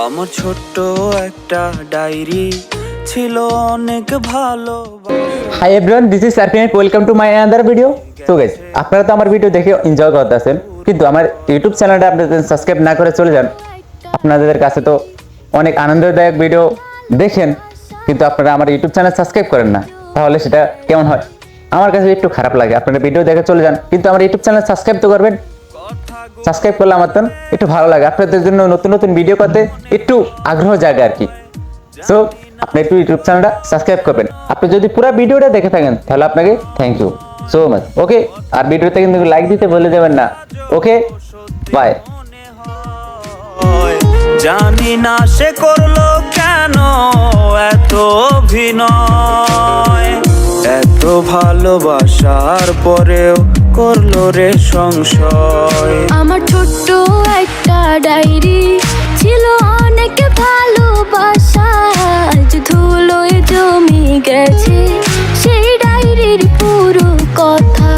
আমার ছোট্ট একটা ডায়েরি ছিল অনেক ভালো। হাই এভরিওয়ান, দিস ইজ সার্ফিনেট, welcome to my another video. তো গাইস, আপনারা তো আমার ভিডিও দেখে এনজয় করতেছেন, কিন্তু আমার ইউটিউব চ্যানেলটা আপনারা সাবস্ক্রাইব না করে চলে যান। আপনাদের কাছে তো অনেক আনন্দদায়ক ভিডিও দেখেন, কিন্তু আপনারা আমার ইউটিউব চ্যানেল সাবস্ক্রাইব করেন না, তাহলে সেটা কেমন হয়? আমার কাছে একটু খারাপ লাগে। আপনারা ভিডিও দেখে চলে যান, কিন্তু আমার ইউটিউব চ্যানেল সাবস্ক্রাইব তো করবেন। সাবস্ক্রাইব করলে আমার তো একটু ভালো লাগে, আপনাদের জন্য নতুন নতুন ভিডিও করতে একটু আগ্রহ জাগে আর কি। সো আপনি একটু ইউটিউব চ্যানেলটা সাবস্ক্রাইব করবেন। আপনি যদি পুরো ভিডিওটা দেখে থাকেন তাহলে আপনাকে থ্যাংক ইউ সো মাচ। ওকে, আর ভিডিওতে কিন্তু লাইক দিতে ভুলে যাবেন না। ওকে, বাই। জানি না সে করলো কেন এত অভিনয়, এত ভালোবাসার পরেও করলো রে সংশয়। আমার ছোট্ট একটা ডায়েরি ছিল অনেক ভালোবাসা, আজ ধুলোয় জমি গেছে সেই ডায়েরির পুরো কথা।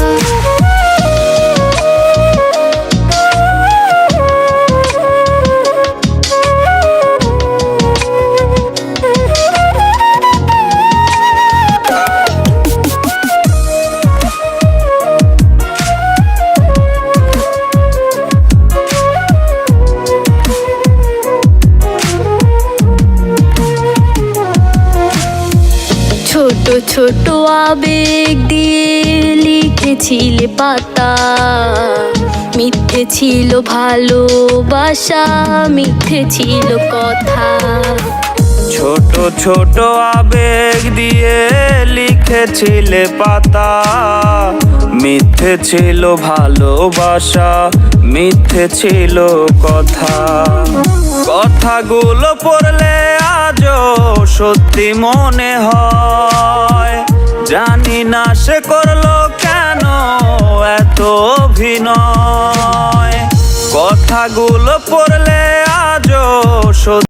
ছোট ছোট আবেগ দিয়ে লিখেছিলে পাতা, মিথ্যে ছিল ভালোবাসা, মিথ্যে ছিল কথা। ছোট ছোট আবেগ দিয়ে লিখেছিলে পাতা, মিথ্যে ছিল ভালোবাসা, মিথ্যে ছিল কথা। কথাগুলো পড়লে আজও সত্যি মনে হয়, জানি না সে করলো কেন এত অভিনয়। কথাগুলো পড়লে আজও সত্যি